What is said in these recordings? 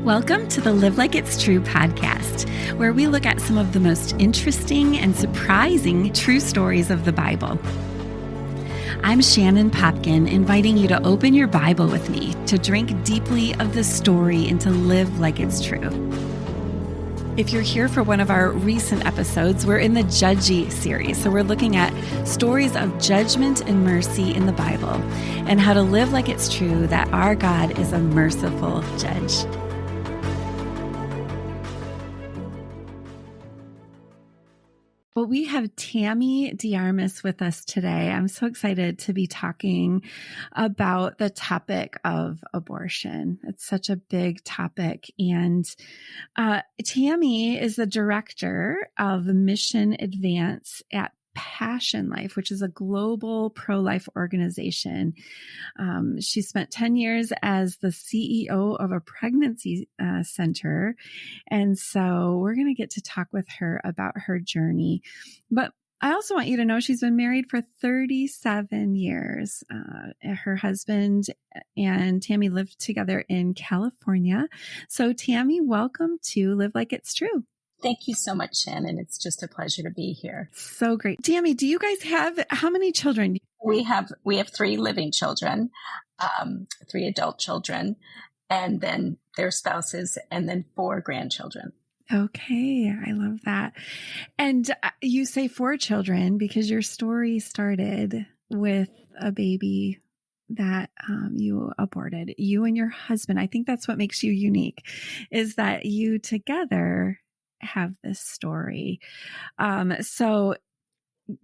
Welcome to the Live Like It's True podcast, where we look at some of the most interesting and surprising true stories of the Bible. I'm Shannon Popkin, inviting you to open your Bible with me to drink deeply of the story and to live like it's true. If you're here for one of our recent episodes, we're in the Judgy series. So we're looking at stories of judgment and mercy in the Bible and how to live like it's true that our God is a merciful judge. Well, we have Tammy De Armas with us today. I'm so excited to be talking about the topic of abortion. It's such a big topic. And Tammy is the director of Mission Advance at PassionLife, which is a global pro-life organization. She spent 10 years as the CEO of a pregnancy center. And so we're going to get to talk with her about her journey. But I also want you to know she's been married for 37 years. Her husband and Tammy lived together in California. So Tammy, welcome to Live Like It's True. Thank you so much, Shannon. It's just a pleasure to be here. So great. Tammy, do you guys have, how many children? We have 3 living children, 3 adult children, and then their spouses, and then 4 grandchildren. Okay. I love that. And you say 4 children because your story started with a baby that you aborted, you and your husband. I think that's what makes you unique, is that you together have this story. So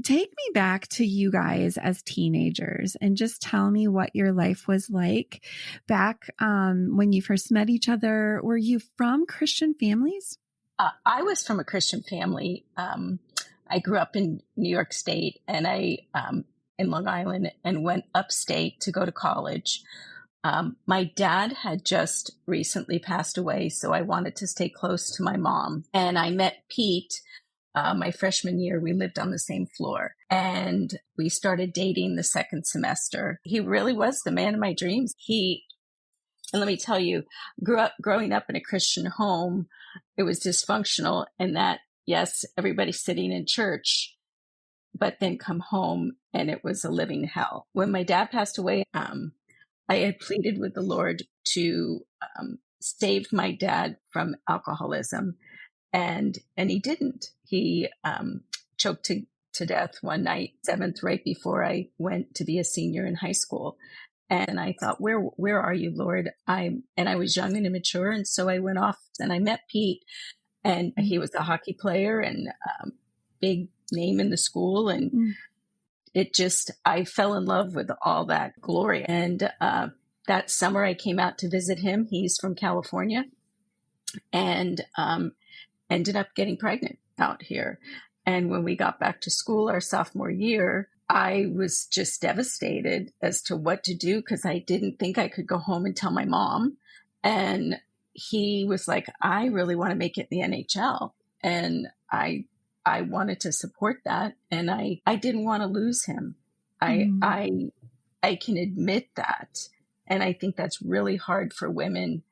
take me back to you guys as teenagers and just tell me what your life was like back when you first met each other. Were you from Christian families? I was from a Christian family. I grew up in New York State and I in Long Island and went upstate to go to college. My dad had just recently passed away, so I wanted to stay close to my mom. And I met Pete my freshman year. We lived on the same floor and we started dating the second semester. He really was the man of my dreams. And let me tell you, growing up in a Christian home, it was dysfunctional in that, yes, everybody's sitting in church, but then come home and it was a living hell. When my dad passed away, I had pleaded with the Lord to save my dad from alcoholism, and he didn't. He choked to death one night, 7th, right before I went to be a senior in high school. And I thought, where are you, Lord? And I was young and immature, and so I went off and I met Pete, and he was a hockey player and big name in the school, and I fell in love with all that glory. And that summer I came out to visit him. He's from California, and ended up getting pregnant out here. And when we got back to school our sophomore year, I was just devastated as to what to do because I didn't think I could go home and tell my mom. And he was like, I really want to make it in the NHL. And I wanted to support that. And I didn't want to lose him. I can admit that. And I think that's really hard for women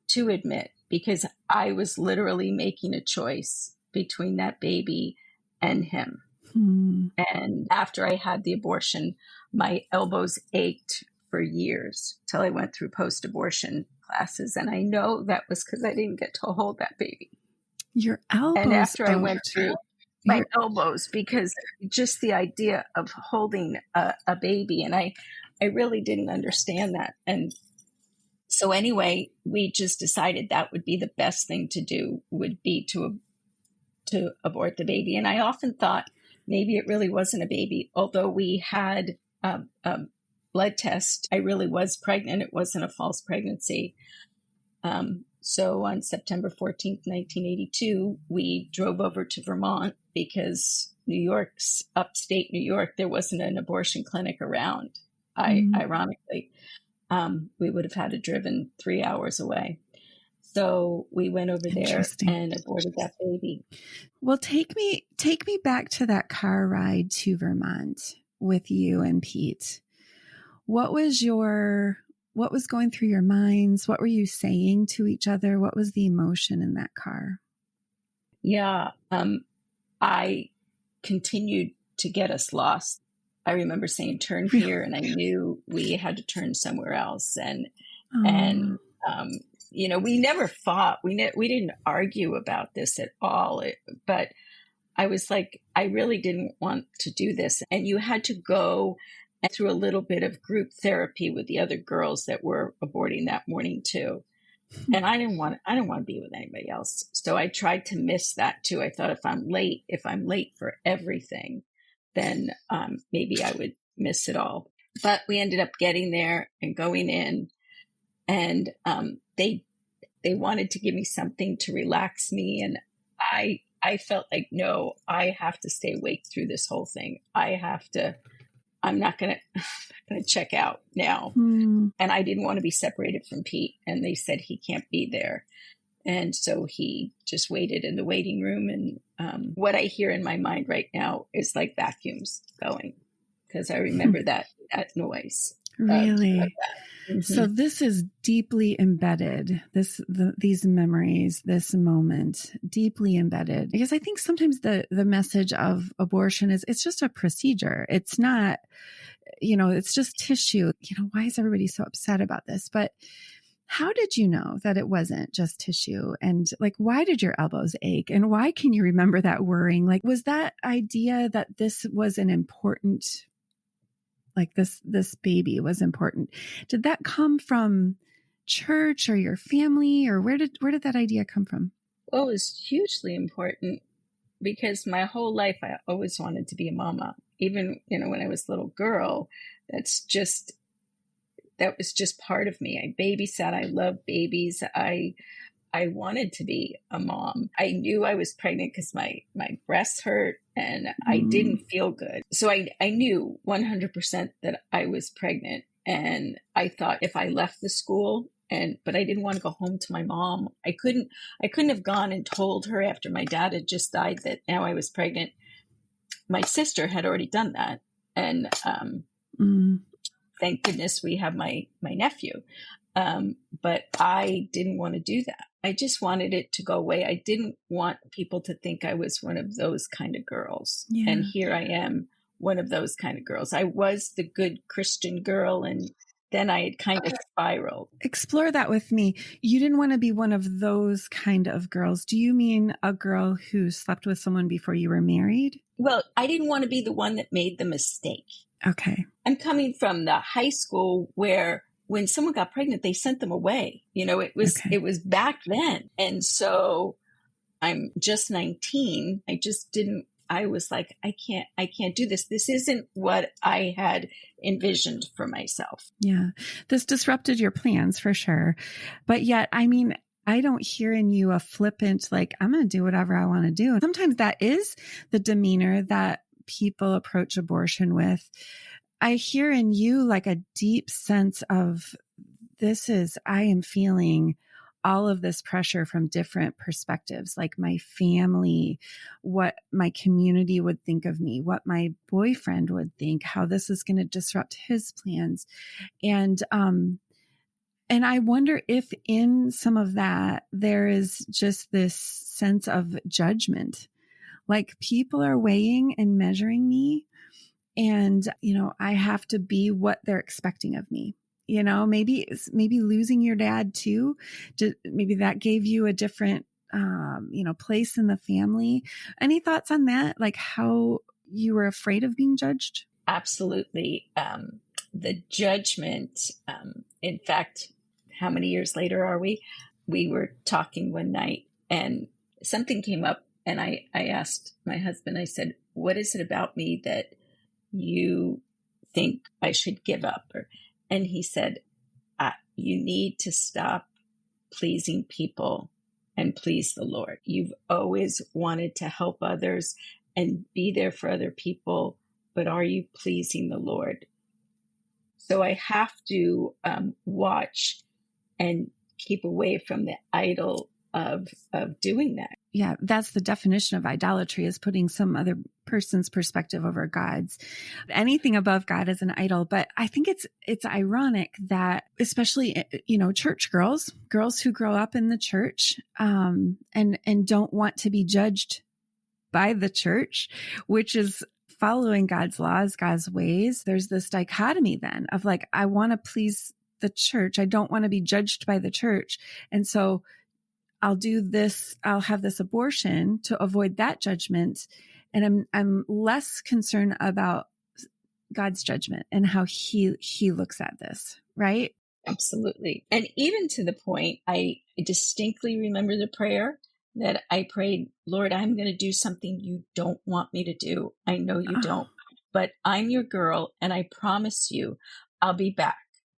to admit because I was literally making a choice between that baby and him. And after I had the abortion, my elbows ached for years till I went through post-abortion classes. And I know that was because I didn't get to hold that baby. Your elbows. And after I went through my elbows, because just the idea of holding a baby, and I really didn't understand that. And so anyway, we just decided that would be the best thing to do, would be to abort the baby. And I often thought maybe it really wasn't a baby, although we had a blood test. I really was pregnant. It wasn't a false pregnancy. So on September 14th, 1982, we drove over to Vermont because upstate New York, there wasn't an abortion clinic around. Ironically, we would have had to driven 3 hours away. So we went over there and aborted that baby. Well, take me back to that car ride to Vermont with you and Pete. What was your what was going through your minds? What were you saying to each other? What was the emotion in that car? Yeah. I continued to get us lost. I remember saying, turn here. And I knew we had to turn somewhere else. And we never fought. We didn't argue about this at all. But I was like, I really didn't want to do this. And you had to go through a little bit of group therapy with the other girls that were aborting that morning too. And I didn't want to be with anybody else. So I tried to miss that too. I thought if I'm late for everything, then maybe I would miss it all. But we ended up getting there and going in, and they wanted to give me something to relax me. And I felt like, no, I have to stay awake through this whole thing. I'm not going to check out now. And I didn't want to be separated from Pete. And they said he can't be there. And so he just waited in the waiting room. And what I hear in my mind right now is like vacuums going, because I remember that noise. Really? So this is deeply embedded, these memories, this moment, deeply embedded. Because I think sometimes the message of abortion is it's just a procedure. It's not, it's just tissue. Why is everybody so upset about this? But how did you know that it wasn't just tissue? And why did your elbows ache? And why can you remember that worrying? Was that idea that this was an important, this baby was important? Did that come from church or your family, or where did that idea come from? Well, it was hugely important because my whole life I always wanted to be a mama. Even, when I was a little girl, that was just part of me. I babysat. I love babies. I wanted to be a mom. I knew I was pregnant because my breasts hurt and I didn't feel good. So I knew 100% that I was pregnant. And I thought if I left the school but I didn't want to go home to my mom. I couldn't have gone and told her after my dad had just died that now I was pregnant. My sister had already done that. And thank goodness we have my nephew. But I didn't want to do that. I just wanted it to go away. I didn't want people to think I was one of those kind of girls. Yeah. And here I am, one of those kind of girls. I was the good Christian girl, and then I had kind of spiraled. Explore that with me. You didn't want to be one of those kind of girls. Do you mean a girl who slept with someone before you were married? Well, I didn't want to be the one that made the mistake. Okay. I'm coming from the high school where when someone got pregnant, they sent them away. It was back then. And so I'm just 19. I was like, I can't do this. This isn't what I had envisioned for myself. Yeah. This disrupted your plans for sure. But yet, I don't hear in you a flippant, I'm going to do whatever I want to do. And sometimes that is the demeanor that people approach abortion with. I hear in you a deep sense of I am feeling all of this pressure from different perspectives, my family, what my community would think of me, what my boyfriend would think, how this is going to disrupt his plans. And I wonder if in some of that, there is just this sense of judgment, people are weighing and measuring me. And, I have to be what they're expecting of me. Maybe losing your dad too. Maybe that gave you a different, place in the family. Any thoughts on that? How you were afraid of being judged? Absolutely. The judgment, in fact, how many years later are we? We were talking one night and something came up, and I asked my husband, I said, what is it about me that you think I should give up? And he said, you need to stop pleasing people and please the Lord. You've always wanted to help others and be there for other people, but are you pleasing the Lord? So I have to watch and keep away from the idol of doing that. Yeah, that's the definition of idolatry, is putting some other person's perspective over God's. Anything above God is an idol. But I think it's ironic that, especially, church girls who grow up in the church, and don't want to be judged by the church, which is following God's laws, God's ways. There's this dichotomy then of like, I want to please the church. I don't want to be judged by the church. And so I'll do this, I'll have this abortion to avoid that judgment. And I'm less concerned about God's judgment and how he looks at this, right? Absolutely. And even to the point, I distinctly remember the prayer that I prayed, Lord, I'm going to do something you don't want me to do. I know you don't, but I'm your girl. And I promise you, I'll be back.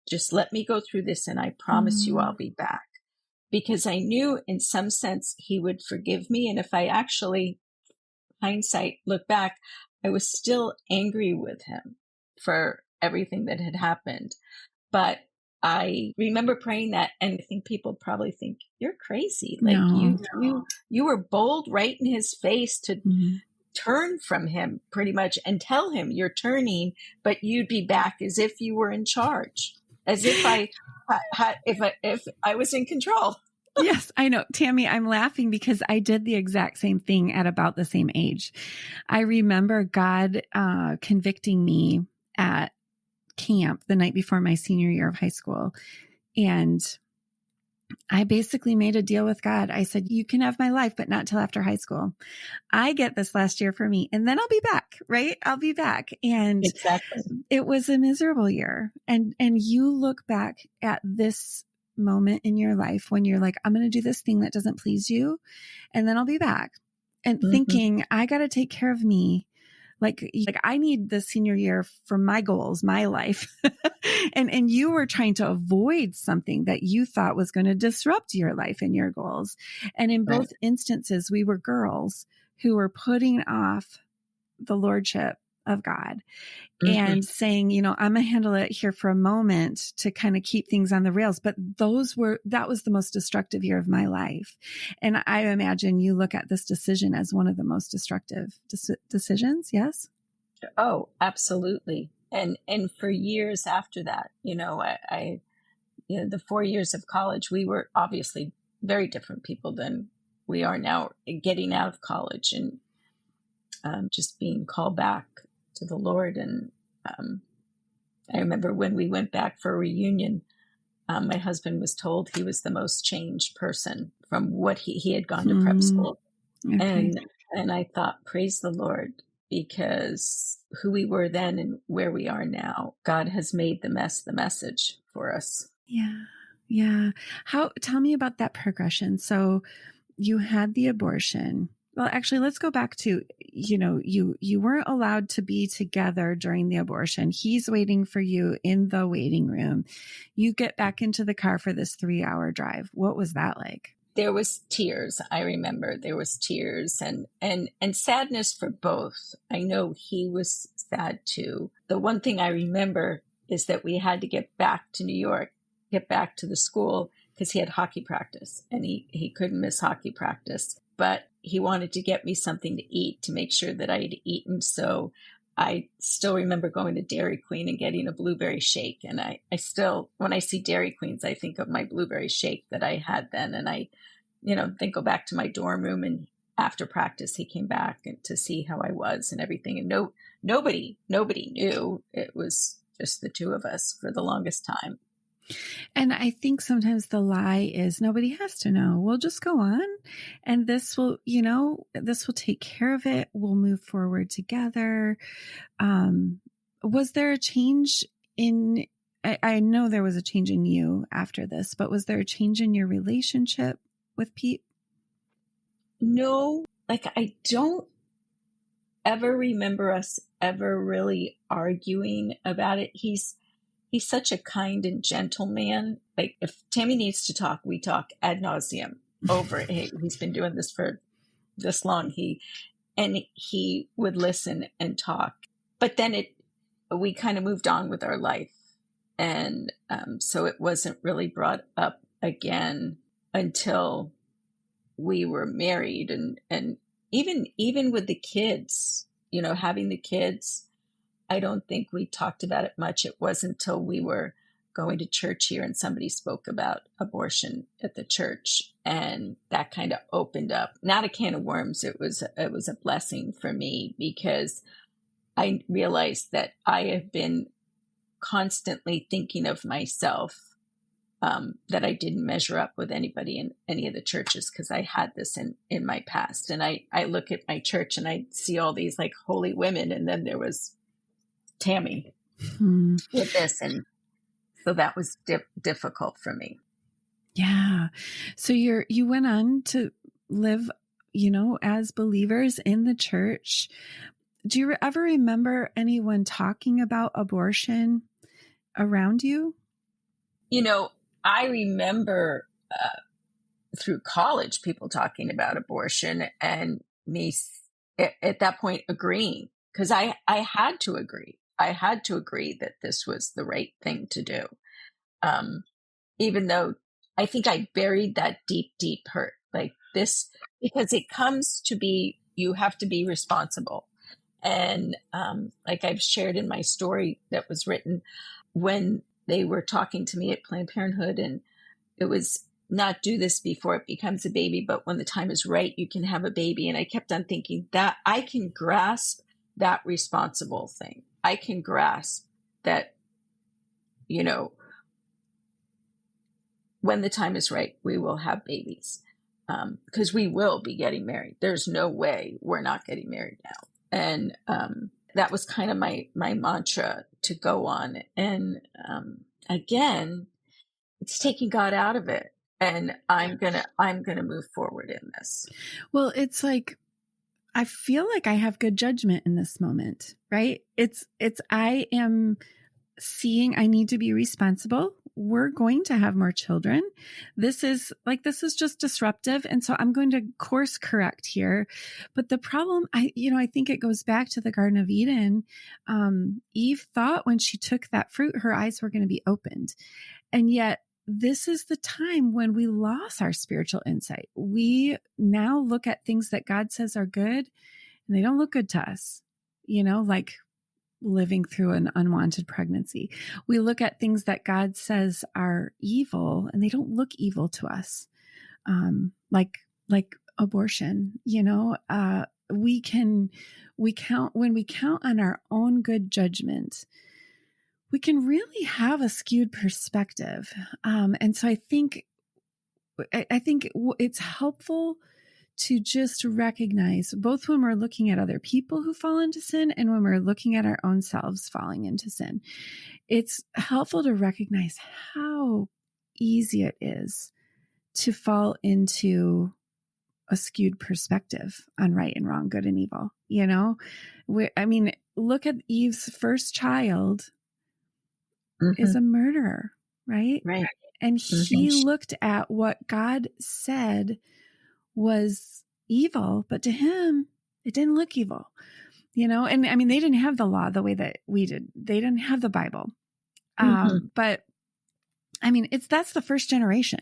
Just let me go through this. And I promise you, I'll be back. Because I knew in some sense he would forgive me. And if I actually, hindsight, look back, I was still angry with him for everything that had happened. But I remember praying that, and I think people probably think you're crazy. Like you were bold right in his face to turn from him pretty much and tell him you're turning, but you'd be back as if you were in charge, as if if I was in control. Yes, I know. Tammy, I'm laughing because I did the exact same thing at about the same age. I remember God convicting me at camp the night before my senior year of high school. And I basically made a deal with God. I said, you can have my life, but not till after high school. I get this last year for me, and then I'll be back, right? I'll be back. And exactly. It was a miserable year. And you look back at this moment in your life when you're like, I'm going to do this thing that doesn't please you, and then I'll be back. And thinking, I got to take care of me. Like I need the senior year for my goals, my life. and you were trying to avoid something that you thought was going to disrupt your life and your goals. And in both instances, we were girls who were putting off the lordship of God and saying, I'm going to handle it here for a moment to kind of keep things on the rails. But that was the most destructive year of my life. And I imagine you look at this decision as one of the most destructive decisions. Yes. Oh, absolutely. And for years after that, I the 4 years of college, we were obviously very different people than we are now, getting out of college and just being called back to the Lord. And I remember when we went back for a reunion, my husband was told he was the most changed person from what he had gone to prep school. Okay. And I thought, praise the Lord, because who we were then and where we are now, God has made the mess the message for us. Yeah. Yeah. Tell me about that progression. So you had the abortion. Well, actually, let's go back to, you weren't allowed to be together during the abortion. He's waiting for you in the waiting room. You get back into the car for this 3-hour drive. What was that like? There was tears. I remember there was tears and sadness for both. I know he was sad too. The one thing I remember is that we had to get back to New York, get back to the school, because he had hockey practice and he couldn't miss hockey practice. But he wanted to get me something to eat to make sure that I had eaten. So I still remember going to Dairy Queen and getting a blueberry shake. And I still, when I see Dairy Queens, I think of my blueberry shake that I had then. And I, then go back to my dorm room. And after practice, he came back to see how I was and everything. And nobody knew. It was just the two of us for the longest time. And I think sometimes the lie is nobody has to know. We'll just go on and this will take care of it. We'll move forward together. Was there a change I know there was a change in you after this, but was there a change in your relationship with Pete? No, I don't ever remember us ever really arguing about it. He's such a kind and gentle man. Like if Tammy needs to talk, we talk ad nauseum over it. He's been doing this for this long. He would listen and talk, but then we kind of moved on with our life. And so it wasn't really brought up again until we were married, and even with the kids, having the kids, I don't think we talked about it much. It wasn't until we were going to church here and somebody spoke about abortion at the church, and that kind of opened up, not a can of worms. It was a blessing for me, because I realized that I have been constantly thinking of myself, that I didn't measure up with anybody in any of the churches, because I had this in my past. And I look at my church and I see all these like holy women, and then there was Tammy with this. And so that was difficult for me. Yeah. So you went on to live, as believers in the church. Do you ever remember anyone talking about abortion around you? I remember through college people talking about abortion, and me at that point agreeing, because I had to agree. I had to agree that this was the right thing to do. Even though I think I buried that deep, deep hurt like this, because it comes to be, you have to be responsible. And like I've shared in my story that was written, when they were talking to me at Planned Parenthood, and it was not do this before it becomes a baby, but when the time is right, you can have a baby. And I kept on thinking that I can grasp that responsible thing. I can grasp that, when the time is right, we will have babies, because we will be getting married. There's no way we're not getting married now. And that was kind of my mantra to go on. And again, it's taking God out of it, and I'm gonna move forward in this. Well, it's like, I feel like I have good judgment in this moment, right? I am seeing I need to be responsible. We're going to have more children. This is just disruptive. And so I'm going to course correct here. But the problem, I think it goes back to the Garden of Eden. Eve thought when she took that fruit, her eyes were going to be opened. And yet this is the time when we lost our spiritual insight. We now look at things that God says are good, and they don't look good to us, like living through an unwanted pregnancy. We look at things that God says are evil, and they don't look evil to us. Like abortion, when we count on our own good judgment, we can really have a skewed perspective. And so I think it's helpful to just recognize, both when we're looking at other people who fall into sin and when we're looking at our own selves falling into sin, it's helpful to recognize how easy it is to fall into a skewed perspective on right and wrong, good and evil. Look at Eve's first child is a murderer, right? Right. And he looked at what God said was evil, but to him, it didn't look evil, and they didn't have the law the way that we did. They didn't have the Bible. But that's the first generation.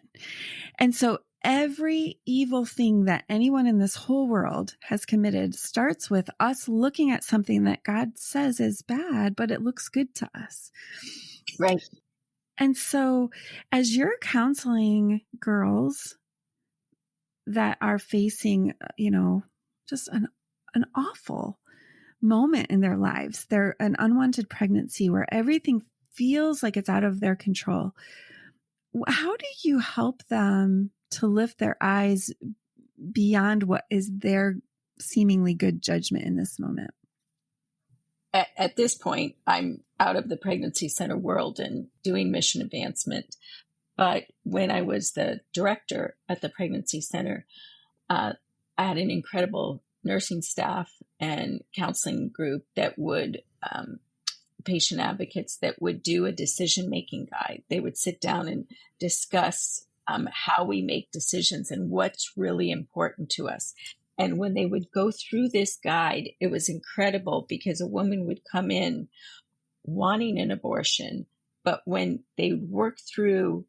And so every evil thing that anyone in this whole world has committed starts with us looking at something that God says is bad, but it looks good to us. Right. And so as you're counseling girls that are facing, just an awful moment in their lives, they're an unwanted pregnancy where everything feels like it's out of their control, how do you help them to lift their eyes beyond what is their seemingly good judgment in this moment? At this point, I'm out of the pregnancy center world and doing mission advancement. But when I was the director at the pregnancy center, I had an incredible nursing staff and counseling group that would, patient advocates that would do a decision-making guide. They would sit down and discuss how we make decisions and what's really important to us. And when they would go through this guide, it was incredible, because a woman would come in wanting an abortion, but when they work through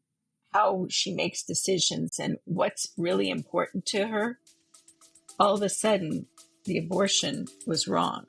how she makes decisions and what's really important to her, all of a sudden the abortion was wrong.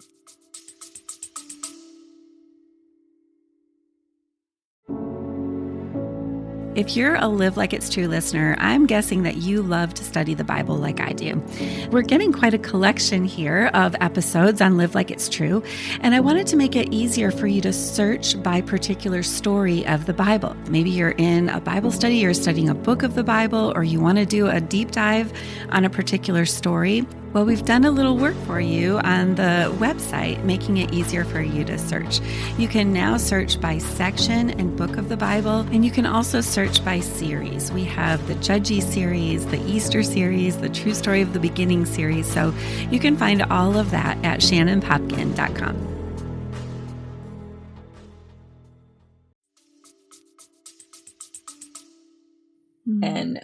If you're a Live Like It's True listener, I'm guessing that you love to study the Bible like I do. We're getting quite a collection here of episodes on Live Like It's True, and I wanted to make it easier for you to search by particular story of the Bible. Maybe you're in a Bible study, you're studying a book of the Bible, or you want to do a deep dive on a particular story. Well, we've done a little work for you on the website, making it easier for you to search. You can now search by section and book of the Bible, and you can also search by series. We have the Judgy series, the Easter series, the True Story of the Beginning series. So you can find all of that at shannonpopkin.com. And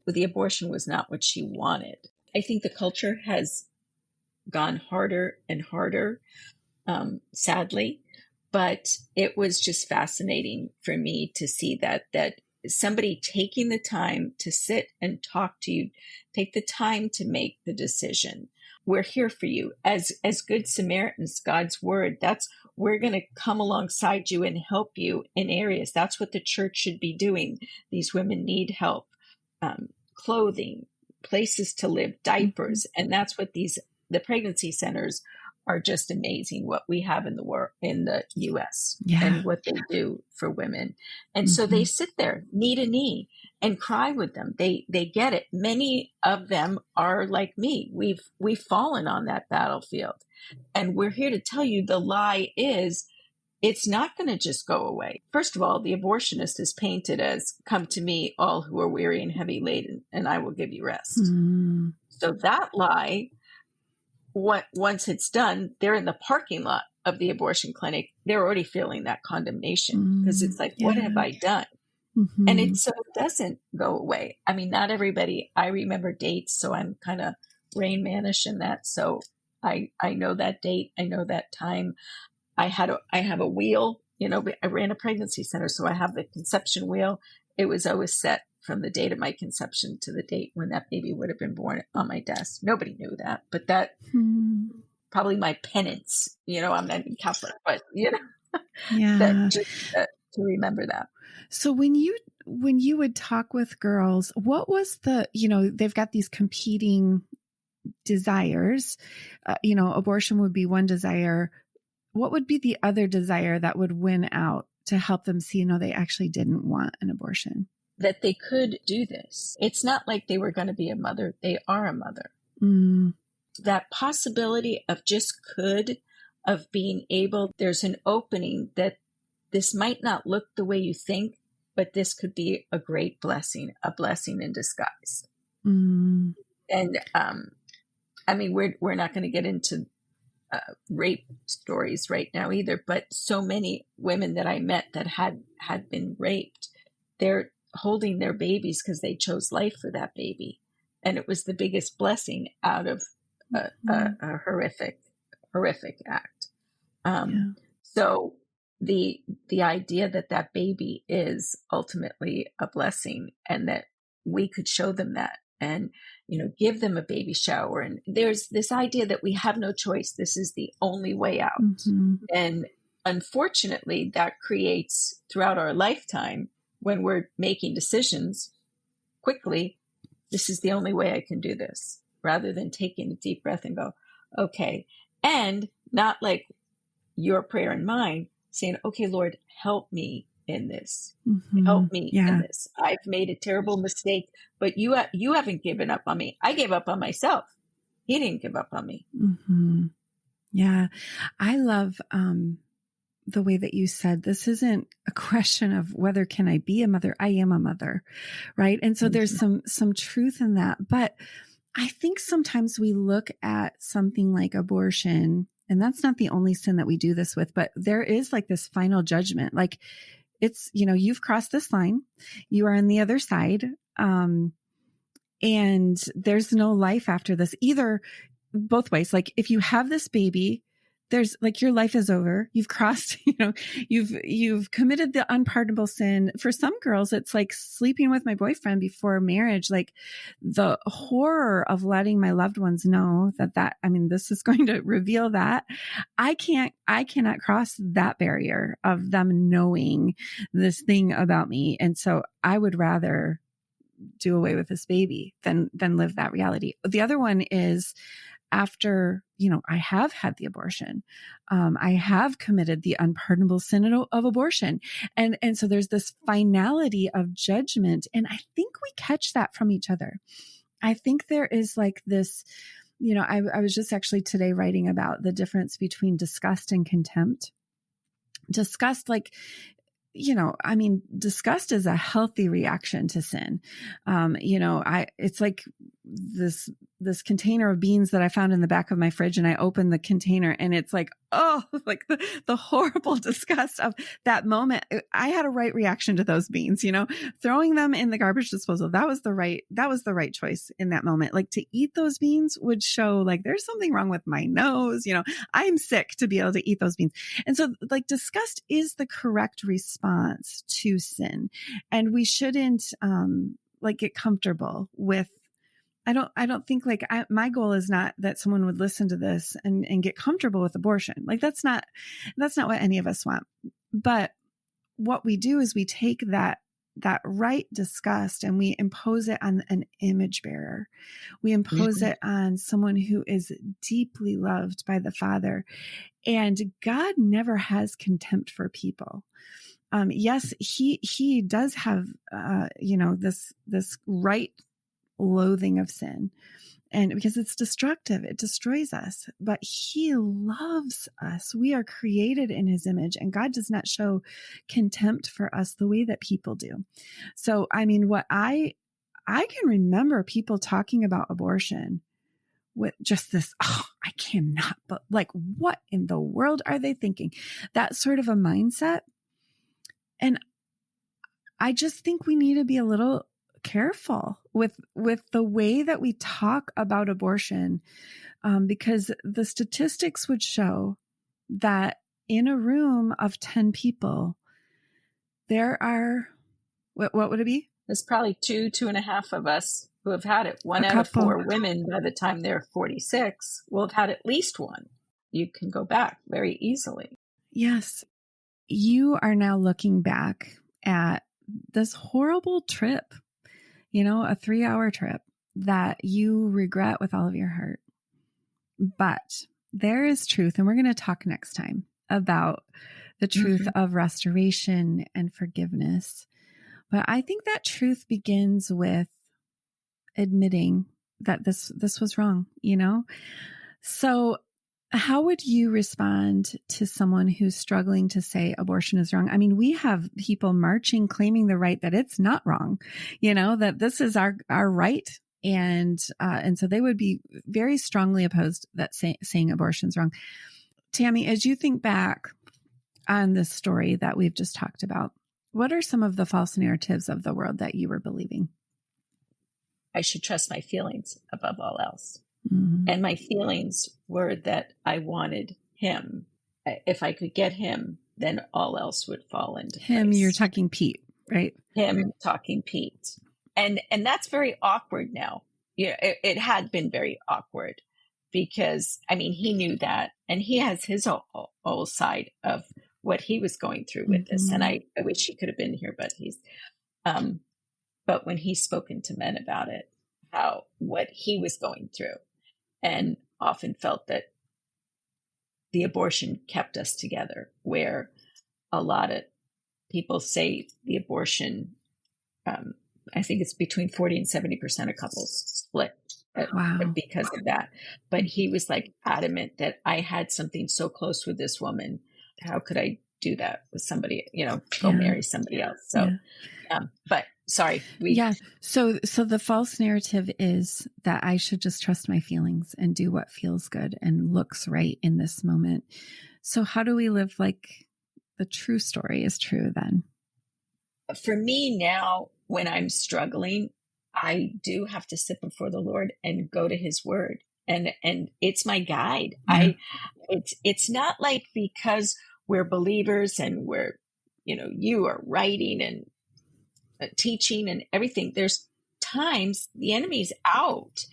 the abortion was not what she wanted. I think the culture has gone harder and harder, sadly, but it was just fascinating for me to see that somebody taking the time to sit and talk to you, take the time to make the decision. We're here for you as good Samaritans, God's word. We're going to come alongside you and help you in areas. That's what the church should be doing. These women need help, clothing, places to live, diapers. And that's what the pregnancy centers are just amazing, what we have in the US and what they do for women. And so they sit there knee to knee and cry with them. They get it. Many of them are like me. We've fallen on that battlefield. And we're here to tell you the lie is it's not going to just go away. First of all, the abortionist is painted as, come to me, all who are weary and heavy laden, and I will give you rest. So that lie, once it's done, they're in the parking lot of the abortion clinic. They're already feeling that condemnation because it's like, what have I done? And it doesn't go away. I mean, not everybody, I remember dates, so I'm kind of Rain Man-ish in that. So I know that date. I know that time. I have a wheel, I ran a pregnancy center, so I have the conception wheel. It was always set from the date of my conception to the date when that baby would have been born on my desk. Nobody knew that, but that probably my penance, I'm not even Catholic, but to remember that. So when you would talk with girls, what was they've got these competing desires, abortion would be one desire. What would be the other desire that would win out to help them see, they actually didn't want an abortion? That they could do this. It's not like they were going to be a mother. They are a mother. That possibility of of being able, there's an opening that this might not look the way you think, but this could be a great blessing, a blessing in disguise. And, I mean, we're not going to get into rape stories right now either, but so many women that I met that had been raped, they're holding their babies because they chose life for that baby. And it was the biggest blessing out of a horrific act. So the idea that baby is ultimately a blessing and that we could show them that and, give them a baby shower. And there's this idea that we have no choice. This is the only way out. And unfortunately, that creates throughout our lifetime, when we're making decisions quickly, this is the only way I can do this, rather than taking a deep breath and go, okay. And not like your prayer and mine saying, okay, Lord, help me in this. Help me in this. I've made a terrible mistake, but you haven't given up on me. I gave up on myself. He didn't give up on me. Yeah. I love the way that you said, this isn't a question of whether can I be a mother? I am a mother, right? And so there's some truth in that. But I think sometimes we look at something like abortion, and that's not the only sin that we do this with, but there is like this final judgment. Like it's, you've crossed this line, you are on the other side. And there's no life after this, either both ways. Like if you have this baby, there's like, your life is over. You've crossed, you've committed the unpardonable sin. For some girls, it's like sleeping with my boyfriend before marriage. Like the horror of letting my loved ones know this is going to reveal that I cannot cross that barrier of them knowing this thing about me. And so I would rather do away with this baby than live that reality. The other one is, after, I have had the abortion, I have committed the unpardonable sin of abortion. And so there's this finality of judgment. And I think we catch that from each other. I think there is like this, I was just actually today writing about the difference between disgust and contempt. Disgust, disgust is a healthy reaction to sin. It's like this container of beans that I found in the back of my fridge, and I opened the container and it's like, oh, like the horrible disgust of that moment. I had a right reaction to those beans, throwing them in the garbage disposal. That was the right choice in that moment. Like, to eat those beans would show like there's something wrong with my nose. I'm sick to be able to eat those beans. And so like disgust is the correct response to sin. And we shouldn't, get comfortable with, I don't think my goal is not that someone would listen to this and get comfortable with abortion. Like that's not what any of us want. But what we do is we take that right disgust and we impose it on an image bearer. We impose it on someone who is deeply loved by the Father. And God never has contempt for people. Yes, he does have, this right loathing of sin, and because it's destructive, it destroys us, but he loves us. We are created in his image, and God does not show contempt for us the way that people do. So, what I can remember people talking about abortion with just this, I cannot, but like, what in the world are they thinking? That sort of a mindset. And I just think we need to be a little careful with the way that we talk about abortion, because the statistics would show that in a room of 10 people, there are, what would it be? There's probably 2.5 of us who have had it. One out of 4 women, by the time they're 46, will have had at least one. You can go back very easily. Yes. You are now looking back at this horrible trip, a 3-hour trip that you regret with all of your heart. But there is truth, and we're going to talk next time about the truth of restoration and forgiveness. But I think that truth begins with admitting that this was wrong, So how would you respond to someone who's struggling to say abortion is wrong? We have people marching, claiming the right that it's not wrong, that this is our right. And so they would be very strongly opposed that saying abortion's wrong. Tammy, as you think back on this story that we've just talked about, what are some of the false narratives of the world that you were believing? I should trust my feelings above all else. Mm-hmm. And my feelings were that I wanted him. If I could get him, then all else would fall into him. place. You're talking Pete, right? Him talking Pete. And that's very awkward now. It had been very awkward because, he knew that, and he has his whole side of what he was going through with this. And I wish he could have been here, but but when he's spoken to men about it, what he was going through, and often felt that the abortion kept us together, where a lot of people say the abortion, I think it's between 40 and 70% of couples split because of that. But he was like adamant that I had something so close with this woman. How could I do that with somebody, go marry somebody else? So, but sorry. So the false narrative is that I should just trust my feelings and do what feels good and looks right in this moment. So how do we live like the true story is true then? For me now, when I'm struggling, I do have to sit before the Lord and go to his word and it's my guide. Yeah. It's not like because we're believers and we're, you are writing and teaching and everything. There's times the enemy's out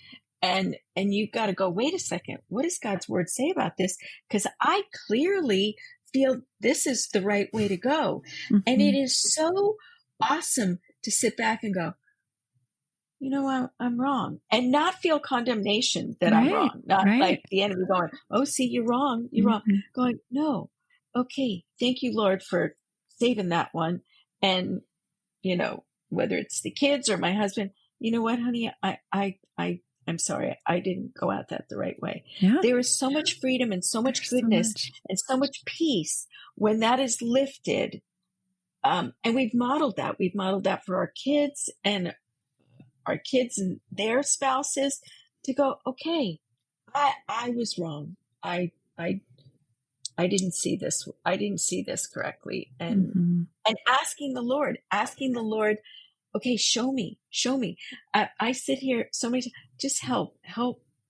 and you've got to go, wait a second, what does God's word say about this? Because I clearly feel this is the right way to go. Mm-hmm. And it is so awesome to sit back and go, I'm wrong, and not feel condemnation that I'm wrong. Not like the enemy going, oh, see, you're wrong. You're wrong. Going, no. Okay. Thank you, Lord, for saving that one. And, whether it's the kids or my husband, you know what, honey, I'm sorry. I didn't go at that the right way. Yeah. There is so much freedom and so much goodness and so much peace when that is lifted. And we've modeled that. We've modeled that for our kids and their spouses to go, okay, I was wrong. I didn't see this. I didn't see this correctly. And asking the Lord, okay, show me. I sit here so many times, just help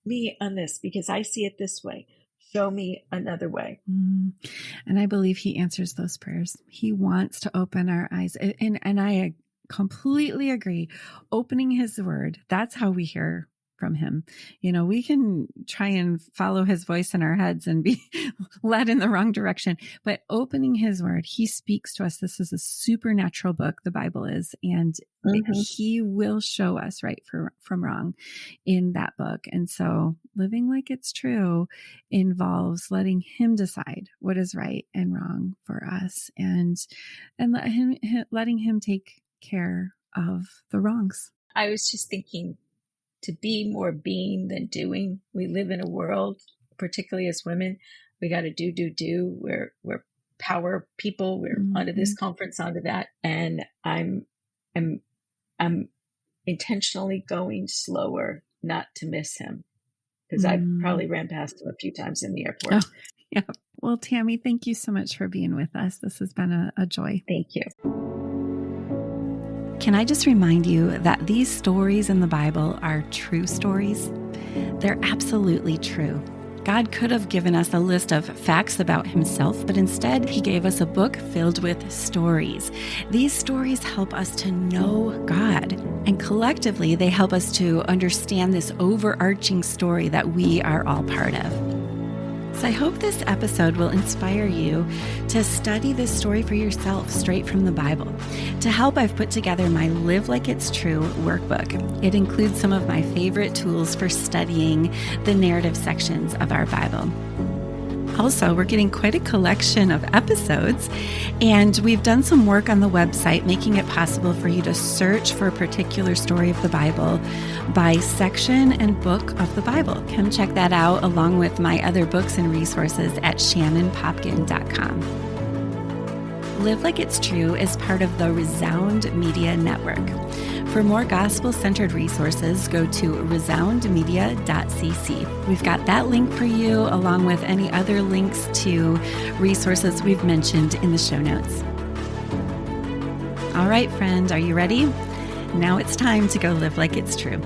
me on this because I see it this way. Show me another way. And I believe he answers those prayers. He wants to open our eyes. And I completely agree. Opening his word, that's how we hear from him. We can try and follow his voice in our heads and be led in the wrong direction, but opening his word, he speaks to us. This is a supernatural book, the Bible is, and he will show us right from wrong in that book. And so living like it's true involves letting him decide what is right and wrong for us and letting him take care of the wrongs. I was just thinking, to be more being than doing. We live in a world, particularly as women, we got to do. We're power people. We're onto this conference, onto that. And I'm intentionally going slower not to miss him because I probably ran past him a few times in the airport. Oh, yeah. Well, Tammy, thank you so much for being with us. This has been a joy. Thank you. Can I just remind you that these stories in the Bible are true stories? They're absolutely true. God could have given us a list of facts about himself, but instead he gave us a book filled with stories. These stories help us to know God, and collectively they help us to understand this overarching story that we are all part of. So I hope this episode will inspire you to study this story for yourself straight from the Bible. To help, I've put together my Live Like It's True workbook. It includes some of my favorite tools for studying the narrative sections of our Bible. Also, we're getting quite a collection of episodes, and we've done some work on the website making it possible for you to search for a particular story of the Bible by section and book of the Bible. Come check that out along with my other books and resources at shannonpopkin.com. Live Like It's True is part of the Resound Media Network. For more gospel-centered resources, go to resoundmedia.cc. We've got that link for you, along with any other links to resources we've mentioned in the show notes. All right, friend, are you ready? Now it's time to go live like it's true.